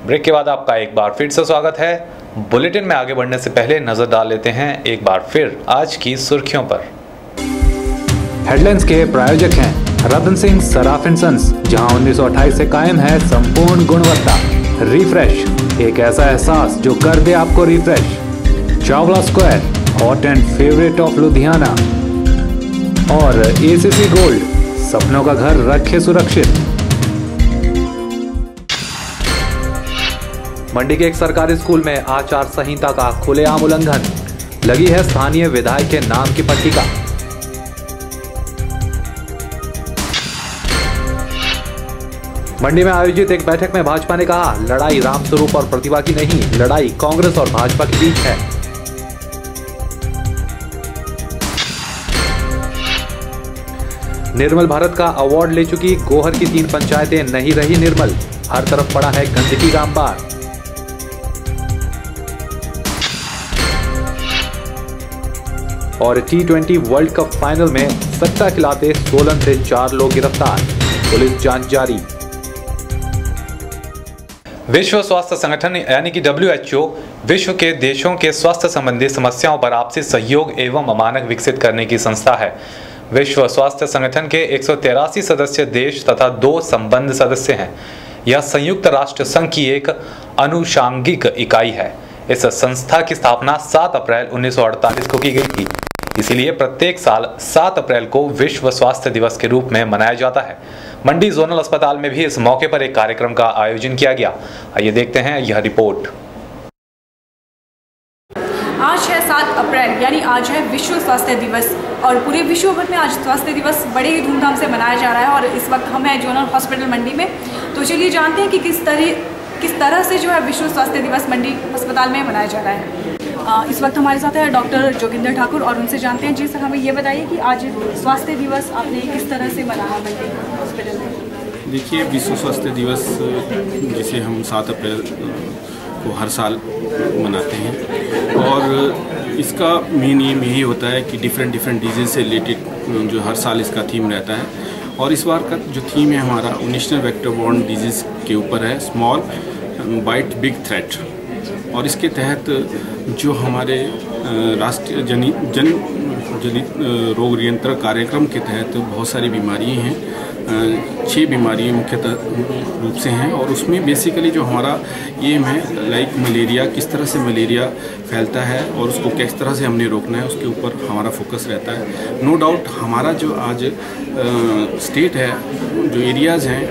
Break के बाद आपका एक बार फिर से स्वागत है। बुलेटिन में आगे बढ़ने से पहले नजर डाल लेते हैं एक बार फिर आज की सुर्खियों पर। हेडलाइंस के प्रायोजक हैं रतन सिंह सराफ एंड सन्स, जहां 1928 से कायम है संपूर्ण गुणवत्ता। रिफ्रेश, एक ऐसा एहसास जो कर दे आपको refresh. Chawla square, hot and favourite of Ludhiana. और एसीसी गोल्ड, सपनों का घर रखे सुरक्षित। मंडी के एक सरकारी स्कूल में आचार संहिता का खुलेआम उल्लंघन, लगी है स्थानीय विधायक के नाम की पट्टिका। मंडी में आयोजित एक बैठक में भाजपा ने कहा, लड़ाई रामस्वरूप और प्रतिभा की नहीं, लड़ाई कांग्रेस और भाजपा के बीच है। निर्मल भारत का अवार्ड ले चुकी गोहर की 3 पंचायतें नहीं रही निर्मल, हर तरफ पड़ा है गंदगी का अंबार। और T20 वर्ल्ड कप फाइनल में सट्टा खिलाते सोलन से 4 लोग गिरफ्तार, पुलिस जांच जारी। विश्व स्वास्थ्य संगठन यानी कि WHO विश्व के देशों के स्वास्थ्य संबंधी समस्याओं पर आपसी सहयोग एवं मानक विकसित करने की संस्था है। विश्व स्वास्थ्य संगठन के 183 सदस्य देश तथा 2 संबंध सदस्य हैं। यह संयुक्त राष्ट्र संघ की एक अनुषांगिक इकाई है। इस संस्था की स्थापना 7 अप्रैल 1948 को की गई थी। इसीलिए प्रत्येक साल 7 अप्रैल को विश्व स्वास्थ्य दिवस के रूप में मनाया जाता है। मंडी जोनल अस्पताल में भी इस मौके पर एक कार्यक्रम का आयोजन किया गया। आइए देखते हैं यह रिपोर्ट। आज है 7 अप्रैल, यानी आज है विश्व स्वास्थ्य दिवस और पूरे विश्व भर में आज स्वास्थ्य दिवस बड़े ही धूमधाम से मनाया जा रहा है। और इस वक्त हम हैं जोनल हॉस्पिटल मंडी में। तो चलिए जानते हैं कि किस तरह से जो है विश्व स्वास्थ्य दिवस मंडी अस्पताल में मनाया जा रहा है। इस वक्त हमारे साथ है डॉक्टर जोगिंदर ठाकुर और उनसे जानते हैं। जी सर, हमें ये बताइए कि आज स्वास्थ्य दिवस आपने किस तरह से मनाया मंडी हॉस्पिटल में? देखिए, विश्व स्वास्थ्य दिवस जिसे हम 7 अप्रैल को हर साल मनाते हैं और इसका मेन एम यही होता है कि डिफरेंट डिजीज़ से रिलेटेड जो हर साल इसका थीम रहता है। और इस बार का जो थीम है हमारा नेशनल वेक्टर बॉर्न डिजीज़ के ऊपर है, स्मॉल बाइट बिग थ्रेट। और इसके तहत जो हमारे राष्ट्रीय जनित रोग नियंत्रण कार्यक्रम के तहत बहुत सारी बीमारियां हैं, 6 बीमारियां मुख्यतः रूप से हैं। और उसमें बेसिकली जो हमारा एम है लाइक मलेरिया, किस तरह से मलेरिया फैलता है और उसको किस तरह से हमने रोकना है, उसके ऊपर हमारा फोकस रहता है। नो डाउट हमारा जो आज स्टेट है, जो एरियाज़ हैं,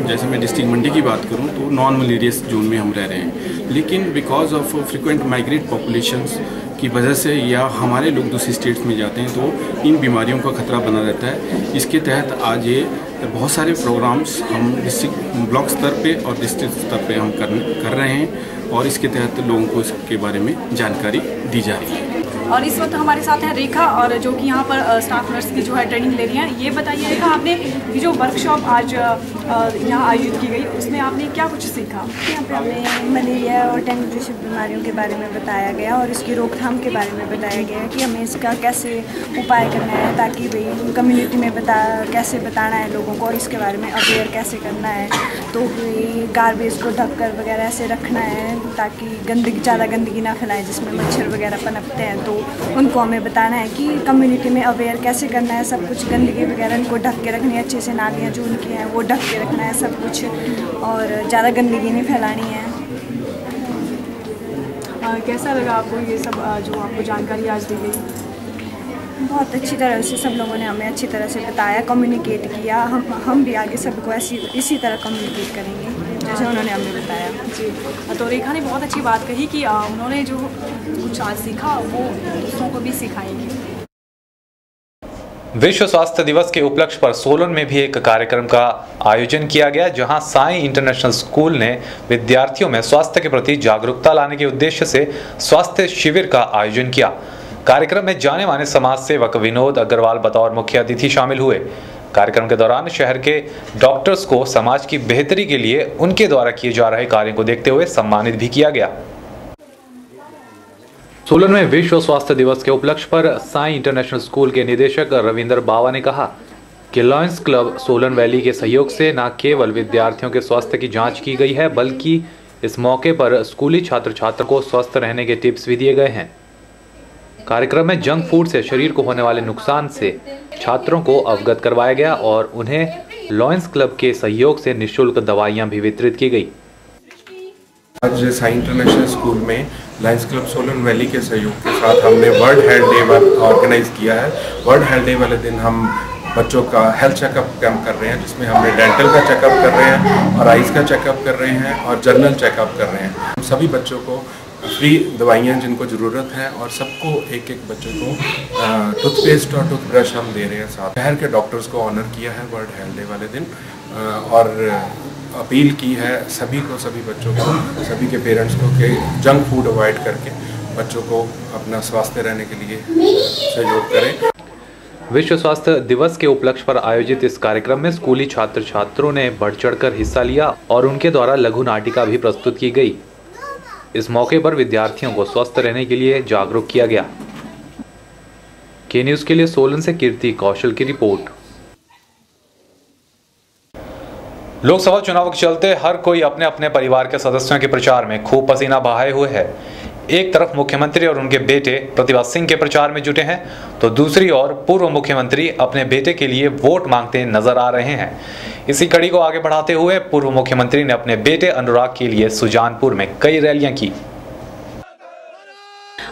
जैसे मैं डिस्ट्रिक्ट मंडी की बात करूं तो नॉन मलेरियस जोन में हम रह रहे हैं, लेकिन because of frequent migrate populations की वजह से या हमारे लोग दूसरी स्टेट्स में जाते हैं तो इन बीमारियों का खतरा बना रहता है। इसके तहत आज ये बहुत सारे प्रोग्राम्स हम डिस्ट्रिक्ट ब्लॉक स्तर पे और डिस्ट्रिक्ट स्तर पे हम कर रहे हैं और इसके तहत लोगों को इसके बारे में जानकारी दी जा रही है। और इस वक्त हमारे साथ है रेखा, और जो कि यहाँ पर स्टाफ नर्स की जो है ट्रेनिंग ले रही हैं। ये बताइए रेखा, आपने ये जो वर्कशॉप आज यहाँ आयोजित की गई उसमें आपने क्या कुछ सीखा? यहाँ पे हमें मलेरिया और डेंगू जैसी बीमारियों के बारे में बताया गया और इसकी रोकथाम के बारे में बताया गया कि हमें इसका कैसे उपाय करना है, ताकि भाई कम्युनिटी में कैसे बताना है लोगों को और इसके बारे में अवेयर कैसे करना है। तो गार्बेज को ढककर वगैरह ऐसे रखना है ताकि ज़्यादा गंदगी ना फैलाए जिसमें मच्छर वगैरह पनपते हैं। तो उनको हमें बताना है कि कम्युनिटी में अवेयर कैसे करना है, सब कुछ गंदगी वगैरह उनको ढक के रखनी है, अच्छे से नालियाँ जो उनकी हैं वो ढक के रखना है सब कुछ, और ज़्यादा गंदगी नहीं फैलानी है। कैसा लगा आपको ये सब जो आपको जानकारी आज दी गई? बहुत अच्छी तरह से सब लोगों ने हमें अच्छी तरह से बताया, कम्युनिकेट किया। हम भी आगे सबको इसी तरह कम्युनिकेट करेंगे जैसे उन्होंने हमें बताया। जी, तो रेखा ने बहुत अच्छी बात कही कि उन्होंने जो कुछ आज सीखा वो दूसरों को भी सिखाएंगे। विश्व स्वास्थ्य दिवस के उपलक्ष्य पर सोलन में भी एक कार्यक्रम का आयोजन किया गया, जहां साई इंटरनेशनल स्कूल ने विद्यार्थियों में स्वास्थ्य के प्रति जागरूकता लाने के उद्देश्य से स्वास्थ्य शिविर का आयोजन किया। कार्यक्रम में जाने माने समाज सेवक विनोद अग्रवाल बतौर मुख्य अतिथि शामिल हुए। कार्यक्रम के दौरान शहर के डॉक्टर्स को समाज की बेहतरी के लिए उनके द्वारा किए जा रहे कार्यों को देखते हुए सम्मानित भी किया गया। सोलन में विश्व स्वास्थ्य दिवस के उपलक्ष्य पर साई इंटरनेशनल स्कूल के निदेशक रविंदर बावा ने कहा कि लॉयंस क्लब सोलन वैली के सहयोग से न केवल विद्यार्थियों के स्वास्थ्य की जांच की गई है, बल्कि इस मौके पर स्कूली छात्र छात्रों को स्वस्थ रहने के टिप्स भी दिए गए हैं। कार्यक्रम में जंक फूड से शरीर को होने वाले नुकसान से छात्रों को अवगत करवाया गया और उन्हें लॉयंस क्लब के सहयोग से निःशुल्क दवाइयां भी वितरित की गई। आज साई इंटरनेशनल स्कूल में लायंस क्लब सोलन वैली के सहयोग के साथ हमने वर्ल्ड हेल्थ डे ऑर्गेनाइज किया है। वर्ल्ड हेल्थ डे वाले दिन हम बच्चों का हेल्थ चेकअप कैंप कर रहे हैं, जिसमें हमने डेंटल का चेकअप कर रहे हैं और आइज़ का चेकअप कर रहे हैं और जर्नल चेकअप कर रहे हैं। हम सभी बच्चों को फ्री दवाइयाँ जिनको ज़रूरत है और सबको एक एक बच्चे को टूथपेस्ट और टूथब्रश हम दे रहे हैं। साथ शहर के डॉक्टर्स को ऑनर किया है वर्ल्ड हेल्थ डे वाले दिन और अपील की है सभी बच्चों को, सभी के पेरेंट्स को कि जंक फूड अवॉइड करके बच्चों को अपना स्वास्थ्य रहने के लिए सहयोग करें। विश्व स्वास्थ्य दिवस के उपलक्ष्य पर आयोजित इस कार्यक्रम में स्कूली छात्र छात्रों ने बढ़ चढ़कर हिस्सा लिया और उनके द्वारा लघु नाटिका भी प्रस्तुत की गई। इस मौके पर विद्यार्थियों को स्वस्थ रहने के लिए जागरूक किया गया। के न्यूज़ के लिए सोलन से कीर्ति कौशल की रिपोर्ट। लोकसभा चुनाव के चलते हर कोई अपने अपने परिवार के सदस्यों के प्रचार में खूब पसीना बहाए हुए है। एक तरफ मुख्यमंत्री और उनके बेटे प्रतिभा सिंह के प्रचार में जुटे हैं, तो दूसरी ओर पूर्व मुख्यमंत्री अपने बेटे के लिए वोट मांगते नजर आ रहे हैं। इसी कड़ी को आगे बढ़ाते हुए पूर्व मुख्यमंत्री ने अपने बेटे अनुराग के लिए सुजानपुर में कई रैलियां की।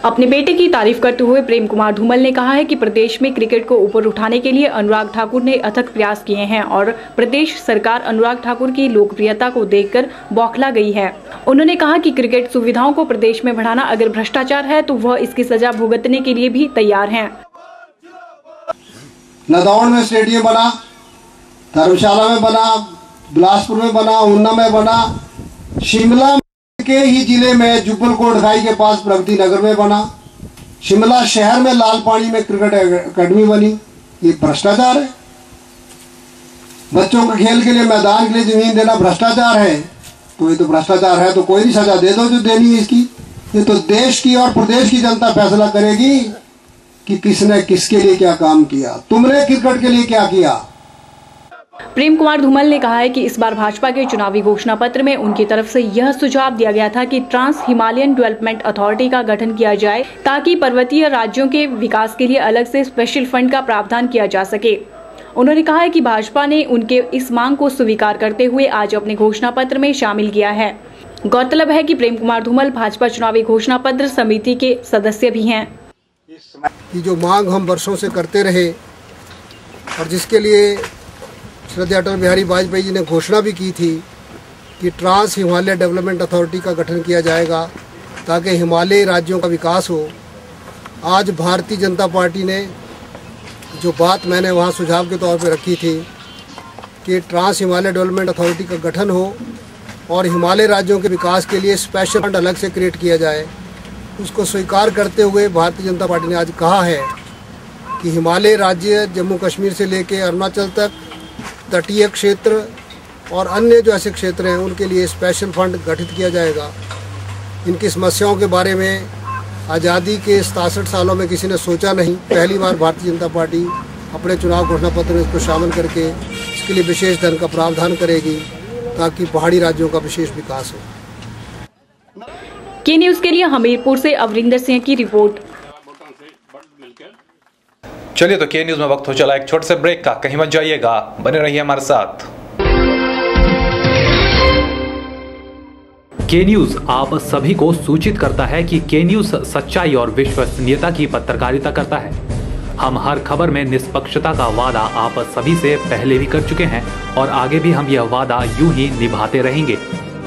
अपने बेटे की तारीफ करते हुए प्रेम कुमार धूमल ने कहा है कि प्रदेश में क्रिकेट को ऊपर उठाने के लिए अनुराग ठाकुर ने अथक प्रयास किए हैं और प्रदेश सरकार अनुराग ठाकुर की लोकप्रियता को देखकर बौखला गई है। उन्होंने कहा कि क्रिकेट सुविधाओं को प्रदेश में बढ़ाना अगर भ्रष्टाचार है तो वह इसकी सजा भुगतने के लिए भी तैयार हैं। नदौड़ में स्टेडियम बना, धर्मशाला में बना, बिलासपुर में बना, ऊना में बना, शिमला के ही जिले में जुब्बल कोटखाई के पास प्रगति नगर में बना, शिमला शहर में लाल पानी में क्रिकेट एकेडमी बनी। ये भ्रष्टाचार है। बच्चों के खेल के लिए मैदान के लिए जमीन देना भ्रष्टाचार है, तो ये तो भ्रष्टाचार है, तो कोई नहीं सजा दे दो जो देनी है इसकी। ये तो देश की और प्रदेश की जनता फैसला करेगी कि किसने किसके लिए क्या काम किया। तुमने क्रिकेट के लिए क्या किया। प्रेम कुमार धूमल ने कहा है कि इस बार भाजपा के चुनावी घोषणा पत्र में उनकी तरफ से यह सुझाव दिया गया था कि ट्रांस हिमालयन डेवलपमेंट अथॉरिटी का गठन किया जाए ताकि पर्वतीय राज्यों के विकास के लिए अलग से स्पेशल फंड का प्रावधान किया जा सके। उन्होंने कहा है कि भाजपा ने उनके इस मांग को स्वीकार करते हुए आज अपने घोषणा पत्र में शामिल किया है। गौरतलब है कि प्रेम कुमार धूमल भाजपा चुनावी घोषणा पत्र समिति के सदस्य भी हैं। कि जो मांग हम वर्षों से करते रहे और जिसके लिए श्रद्धेय अटल बिहारी वाजपेयी जी ने घोषणा भी की थी कि ट्रांस हिमालय डेवलपमेंट अथॉरिटी का गठन किया जाएगा ताकि हिमालयी राज्यों का विकास हो। आज भारतीय जनता पार्टी ने जो बात मैंने वहाँ सुझाव के तौर पर रखी थी कि ट्रांस हिमालय डेवलपमेंट अथॉरिटी का गठन हो और हिमालय राज्यों के विकास के लिए स्पेशल फंड अलग से क्रिएट किया जाए, उसको स्वीकार करते हुए भारतीय जनता पार्टी ने आज कहा है कि हिमालय राज्य जम्मू कश्मीर से लेकर अरुणाचल तक तटीय क्षेत्र और अन्य जो ऐसे क्षेत्र हैं उनके लिए स्पेशल फंड गठित किया जाएगा। इनकी समस्याओं के बारे में आज़ादी के 67 सालों में किसी ने सोचा नहीं। पहली बार भारतीय जनता पार्टी अपने चुनाव घोषणा पत्र में इसको शामिल करके इसके लिए विशेष धन का प्रावधान करेगी ताकि पहाड़ी राज्यों का विशेष विकास हो। के न्यूज़ के लिए हमीरपुर से अवरिंदर सिंह की रिपोर्ट। चलिए तो के न्यूज़ में वक्त हो चला एक छोटे से ब्रेक का, कहीं मत जाइएगा, बने रहिए हमारे साथ। के न्यूज़ आप सभी को सूचित करता है कि के न्यूज़ सच्चाई और विश्वसनीयता की पत्रकारिता करता है। हम हर खबर में निष्पक्षता का वादा आप सभी से पहले भी कर चुके हैं और आगे भी हम यह वादा यूं ही निभाते रहेंगे।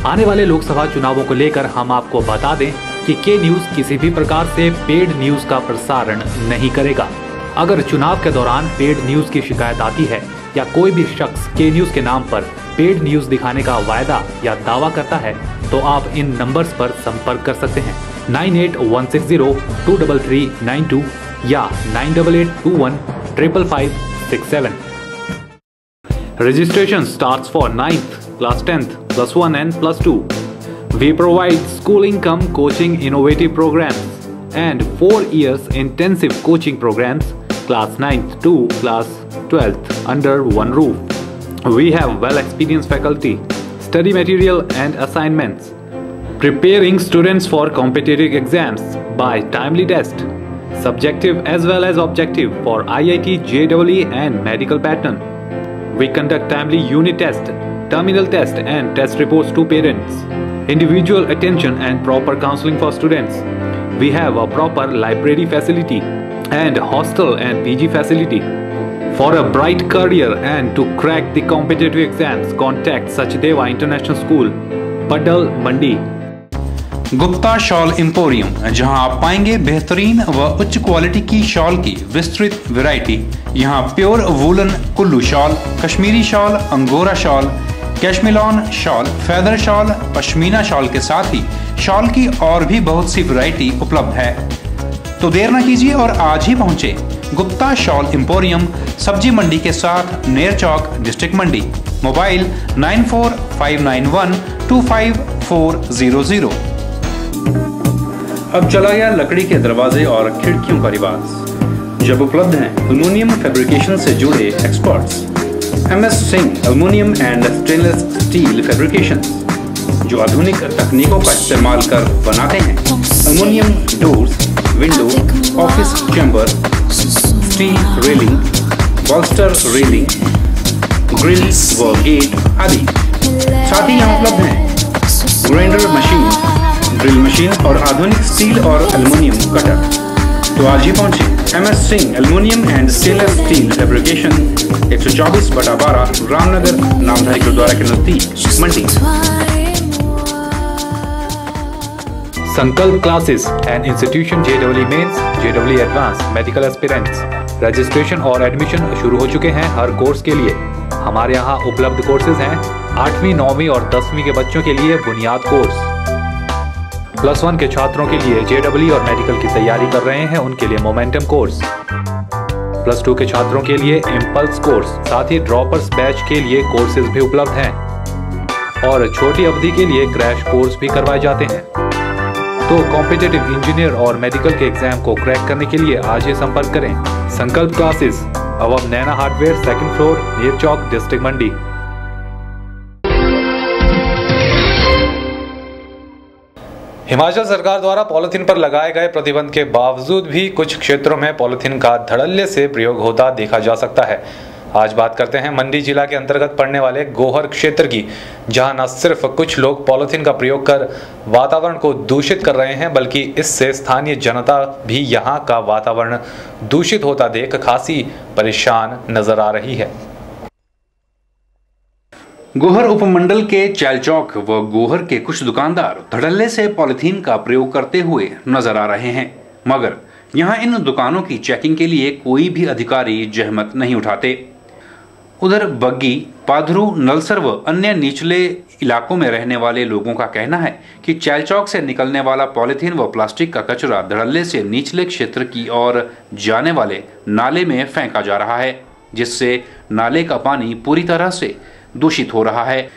आने वाले लोकसभा चुनावों को लेकर हम आपको बता दें कि के न्यूज़ किसी भी प्रकार से पेड न्यूज़ का प्रसारण नहीं करेगा। अगर चुनाव के दौरान पेड न्यूज़ की शिकायत आती है या कोई भी शख्स के न्यूज़ के नाम पर पेड न्यूज़ दिखाने का वायदा या दावा करता है तो आप इन नंबर्स पर संपर्क कर सकते हैं 9816023392 या 9882155567। Registration starts for 9th, class 10th, plus 1 and plus 2. We provide schooling cum coaching innovative programs and 4 years intensive coaching programs, class 9th to class 12th under one roof. We have well experienced faculty, study material and assignments. preparing students for competitive exams by timely test, subjective as well as objective for IIT, JEE and medical pattern. We conduct timely unit test, terminal test and test reports to parents. Individual attention and proper counseling for students. We have a proper library facility and hostel and PG facility. For a bright career and to crack the competitive exams, contact Sachdeva International School, Padal, Mandi. Gupta shawl emporium, जहां आप पाएंगे बेहतरीन व उच्च quality की shawl की विस्तृत variety. यहां pure woollen Kullu shawl, Kashmiri shawl, angora shawl, cashmilon shawl, feather shawl, pashmina shawl के साथ ही शॉल की और भी बहुत सी वैरायटी उपलब्ध है। तो देर न कीजिए और आज ही पहुंचे गुप्ता शॉल एम्पोरियम, सब्जी मंडी के साथ नेर चौक, डिस्ट्रिक्ट मंडी। मोबाइल 9459125400। अब चला गया लकड़ी के दरवाजे और खिड़कियों का रिवाज। जब उपलब्ध हैं एल्युमिनियम फैब्रिकेशन से जुड़े experts, MS Singh aluminium and stainless steel fabrication, जो आधुनिक तकनीकों का इस्तेमाल कर बनाते हैं aluminium doors, window, office chamber, steel railing, बॉल्स्टर railing, grill व गेट आदि। साथ ही यहाँ उपलब्ध हैं ग्राइंडर मशीन, ड्रिल मशीन और आधुनिक स्टील और एल्युमिनियम कटर। तो आज ही पहुंचे MS Singh aluminium and stainless steel fabrication, 124/12 Ramnagar, Namdhari gurdwara के नजदीक, Mandi. Sankalp classes and institution JEE mains, JEE advance, medical aspirants. Registration और एडमिशन शुरू हो चुके हैं हर कोर्स के लिए। हमारे यहाँ उपलब्ध कोर्सेज हैं 8वीं, 9वीं और 10वीं के बच्चों के लिए बुनियाद कोर्स। +1 के छात्रों के लिए JEE और मेडिकल की तैयारी कर रहे हैं उनके लिए मोमेंटम कोर्स। +2 के छात्रों के लिए इम्पल्स कोर्स, साथ ही ड्रॉपर्स बैच के लिए कोर्सेज भी उपलब्ध हैं और छोटी अवधि के लिए क्रैश कोर्स भी करवाए जाते हैं। तो कॉम्पिटिटिव इंजीनियर और मेडिकल के एग्जाम को क्रैक करने के लिए आज ही संपर्क करें। संकल्प क्लासेस, अवब नैना हार्डवेयर, 2nd फ्लोर, नेर चौक, डिस्ट्रिक्ट मंडी। हिमाचल सरकार द्वारा पॉलिथीन पर लगाए गए प्रतिबंध के बावजूद भी कुछ क्षेत्रों में पॉलिथीन का धड़ल्ले से प्रयोग होता देखा जा सकता है। आज बात करते हैं मंडी जिला के अंतर्गत पड़ने वाले गोहर क्षेत्र की, जहां न सिर्फ कुछ लोग पॉलिथीन का प्रयोग कर वातावरण को दूषित कर रहे हैं, बल्कि इससे स्थानीय जनता भी यहां का वातावरण दूषित होता देख खासी परेशान नजर आ रही है। गोहर उपमंडल के चैलचौक व गोहर के कुछ दुकानदार धड़ल्ले से पॉलिथीन का प्रयोग करते हुए नजर आ रहे हैं, मगर यहां इन दुकानों की चेकिंग के लिए कोई भी अधिकारी जहमत नहीं उठाते। उधर बग्गी, पाधरू, नलसर व अन्य निचले इलाकों में रहने वाले लोगों का कहना है कि चैलचौक से निकलने वाला पॉलिथीन व प्लास्टिक का कचरा धड़ल्ले से निचले क्षेत्र की ओर जाने वाले नाले में फेंका जा रहा है, जिससे नाले का पानी पूरी तरह से दूषित हो रहा है।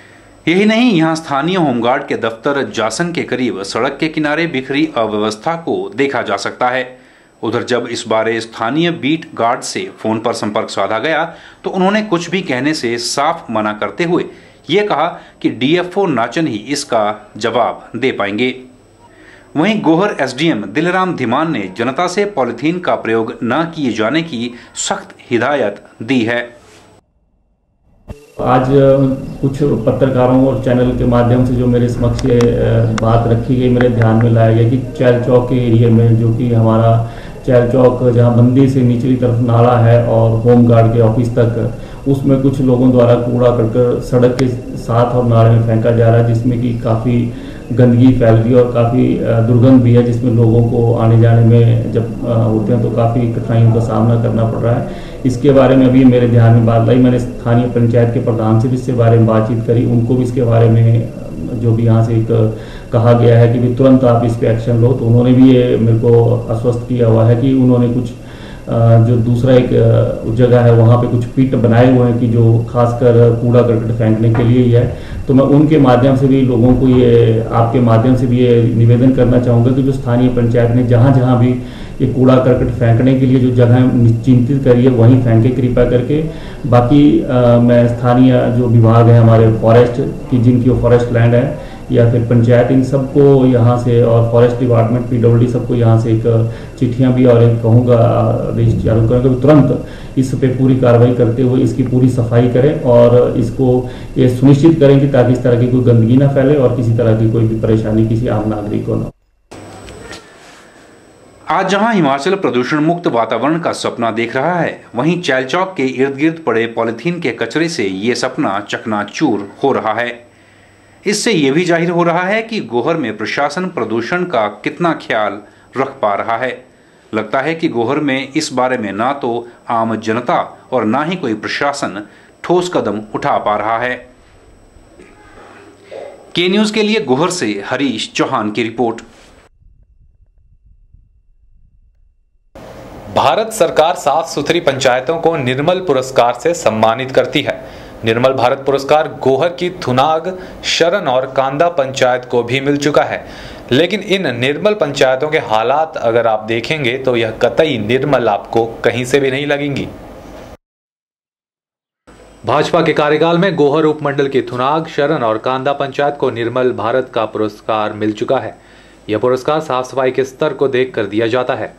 यही नहीं, यहाँ स्थानीय होमगार्ड के दफ्तर जासन के करीब सड़क के किनारे बिखरी अव्यवस्था को देखा जा सकता है। उधर जब इस बारे स्थानीय बीट गार्ड से फोन पर संपर्क साधा गया तो उन्होंने कुछ भी कहने से साफ मना करते हुए ये कहा कि DFO नाचन ही इसका जवाब दे पाएंगे। वहीं गोहर SDM दिलराम धीमान ने जनता से पॉलिथीन का प्रयोग न किए जाने की सख्त हिदायत दी है। आज कुछ पत्रकारों और चैनल के माध्यम से जो मेरे समक्ष ये बात रखी गई, मेरे ध्यान में लाया गया कि चैलचौक के एरिया में, जो कि हमारा चैलचौक जहां बंदी से निचली तरफ नाला है और होमगार्ड के ऑफिस तक, उसमें कुछ लोगों द्वारा कूड़ा करकर सड़क के साथ और नाले में फेंका जा रहा है, जिसमें कि काफ़ी गंदगी फैल रही है और काफ़ी दुर्गंध भी है, जिसमें लोगों को आने जाने में जब होते हैं तो काफ़ी कठिनाइयों का सामना करना पड़ रहा है। इसके बारे में अभी मेरे ध्यान में बात लाई, मैंने स्थानीय पंचायत के प्रधान से भी इसके बारे में बातचीत करी, उनको भी इसके बारे में जो भी यहाँ से एक कहा गया है कि भी तुरंत आप इस पर एक्शन लो, तो उन्होंने भी ये मेरे को आश्वस्त किया हुआ है कि उन्होंने कुछ जो दूसरा एक जगह है वहाँ पे कुछ पिट बनाए हुए हैं कि जो खासकर कूड़ा करकट फेंकने के लिए ही है। तो मैं उनके माध्यम से भी लोगों को ये, आपके माध्यम से भी ये निवेदन करना चाहूँगा कि जो स्थानीय पंचायत ने जहाँ जहाँ भी ये कूड़ा करकट फेंकने के लिए जो जगह चिंतित करी है वहीं फेंके कृपया करके। बाकी मैं स्थानीय जो विभाग है हमारे फॉरेस्ट की, जिनकी वो फॉरेस्ट लैंड है, या फिर पंचायत, इन सबको यहाँ से, और फॉरेस्ट डिपार्टमेंट, PWD, सबको यहाँ से एक चिट्ठियाँ भी और एक कहूँगा आदेश जारी करें कि तुरंत इस पे पूरी कार्रवाई करते हुए इसकी पूरी सफाई करें और इसको ये सुनिश्चित करें कि ताकि इस तरह की कोई गंदगी ना फैले और किसी तरह की कोई भी परेशानी किसी आम नागरिक को ना। आज जहां हिमाचल प्रदूषण मुक्त वातावरण का सपना देख रहा है, वहीं चैलचौक के इर्द गिर्द पड़े पॉलिथीन के कचरे से ये सपना चकनाचूर हो रहा है। इससे ये भी जाहिर हो रहा है कि गोहर में प्रशासन प्रदूषण का कितना ख्याल रख पा रहा है। लगता है कि गोहर में इस बारे में ना तो आम जनता और ना ही कोई प्रशासन ठोस कदम उठा पा रहा है। के न्यूज के लिए गोहर से हरीश चौहान की रिपोर्ट। भारत सरकार साफ सुथरी पंचायतों को निर्मल पुरस्कार से सम्मानित करती है। निर्मल भारत पुरस्कार गोहर की थुनाग, शरण और कांदा पंचायत को भी मिल चुका है, लेकिन इन निर्मल पंचायतों के हालात अगर आप देखेंगे तो यह कतई निर्मल आपको कहीं से भी नहीं लगेंगी। भाजपा के कार्यकाल में गोहर उपमंडल की थुनाग, शरण और कांदा पंचायत को निर्मल भारत का पुरस्कार मिल चुका है। यह पुरस्कार साफ सफाई के स्तर को देखकर दिया जाता है,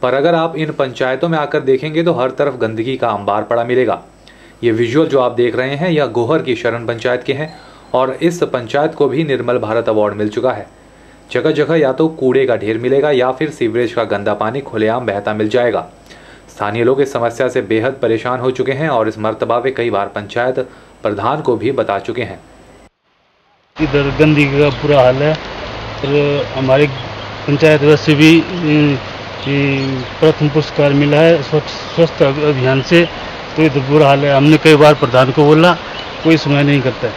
पर अगर आप इन पंचायतों में आकर देखेंगे तो हर तरफ गंदगी का अंबार पड़ा मिलेगा। ये विजुअल जो आप देख रहे हैं यह गोहर की शरण पंचायत के हैं और इस पंचायत को भी निर्मल भारत अवार्ड मिल चुका है। जगह जगह या तो कूड़े का ढेर मिलेगा या फिर सीवरेज का गंदा पानी खुलेआम बहता मिल जाएगा। स्थानीय लोग इस समस्या से बेहद परेशान हो चुके हैं और इस मर्तबा वे कई बार पंचायत प्रधान को भी बता चुके हैं। इधर गंदगी का बुरा हाल है और हमारे पंचायत वैसे भी प्रथम पुरस्कार मिला है स्वच्छ अभियान से, तो इधर बुरा हाल है। हमने कई बार प्रधान को बोला, कोई सुनाई नहीं करता है।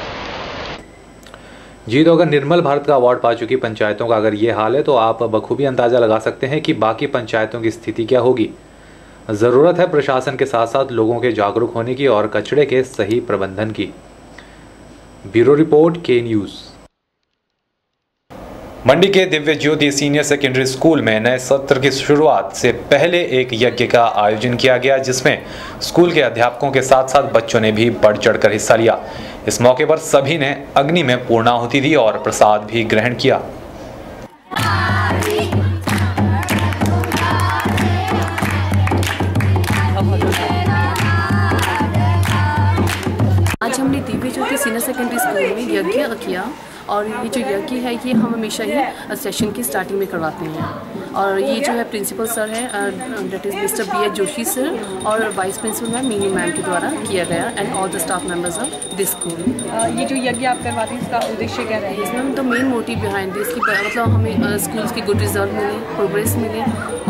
जी, तो अगर निर्मल भारत का अवार्ड पा चुकी पंचायतों का अगर ये हाल है तो आप बखूबी अंदाजा लगा सकते हैं कि बाकी पंचायतों की स्थिति क्या होगी। जरूरत है प्रशासन के साथ साथ लोगों के जागरूक होने की और कचरे के सही प्रबंधन की। ब्यूरो रिपोर्ट, के न्यूज। मंडी के दिव्य ज्योति सीनियर सेकेंडरी स्कूल में नए सत्र की शुरुआत से पहले एक यज्ञ का आयोजन किया गया, जिसमें स्कूल के अध्यापकों के साथ साथ बच्चों ने भी बढ़ चढ़कर हिस्सा लिया। इस मौके पर सभी ने अग्नि में पूर्णाहुति दी और प्रसाद भी ग्रहण किया। आज हमने दिव्य ज्योति सीनियर सेकेंडरी स्कूल में यज्ञ किया और ये जो यज्ञ है ये हम हमेशा ही सेशन की स्टार्टिंग में करवाते हैं। और ये जो है प्रिंसिपल सर है that is mister B.H. Joshi sir और वाइस प्रिंसिपल मैम मीनी मैम के द्वारा किया गया and all the staff members of this school. ये जो यज्ञ आप करवाते हैं इसका उद्देश्य क्या है? इसमें तो मेन मोटिव बिहाइंड दिस की मतलब हमें स्कूल्स के गुड रिजल्ट मिले, प्रोग्रेस मिले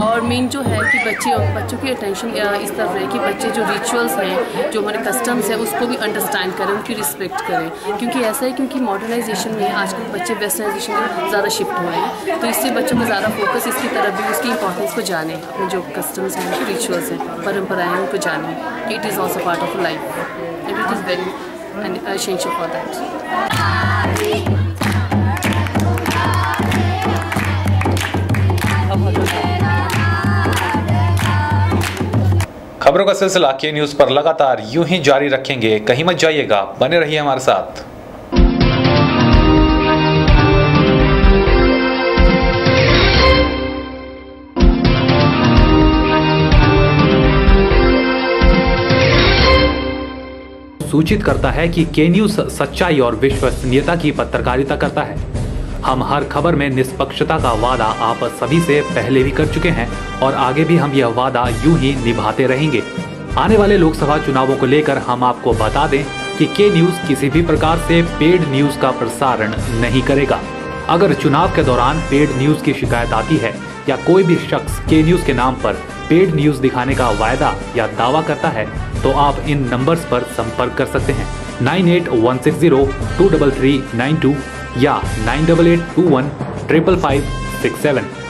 और मेन जो है कि बच्चों की अटेंशन इस तरफ रहे कि बच्चे जो रिचुअल्स हैं, जो हमारे कस्टम्स हैं उसको भी अंडरस्टैंड करें, उनकी रिस्पेक्ट करें। क्योंकि ऐसा है क्योंकि मॉडर्नाइजेशन में आजकल बच्चे वेस्टर्नाइजेशन में ज़्यादा शिफ्ट हो रहे हैं, तो इससे बच्चों का ज़्यादा फोकस इसकी तरफ भी, उसकी इंपॉर्टेंस को जाने, अपने जो कस्टम्स हैं, जो रिचुअल्स हैं, परंपराएं उनको जाने। It is also part of life and it is very essential for that. खबरों का सिलसिला के न्यूज पर लगातार यूं ही जारी रखेंगे, कहीं मत जाइएगा, बने रहिए हमारे साथ। सूचित करता है कि के न्यूज सच्चाई और विश्वसनीयता की पत्रकारिता करता है। हम हर खबर में निष्पक्षता का वादा आप सभी से पहले भी कर चुके हैं और आगे भी हम यह वादा यूं ही निभाते रहेंगे। आने वाले लोकसभा चुनावों को लेकर हम आपको बता दें कि के न्यूज किसी भी प्रकार से पेड न्यूज का प्रसारण नहीं करेगा। अगर चुनाव के दौरान पेड न्यूज की शिकायत आती है या कोई भी शख्स के न्यूज के नाम पर पेड न्यूज दिखाने का वायदा या दावा करता है तो आप इन नंबर्स पर संपर्क कर सकते हैं 9816023392 या 9881555567।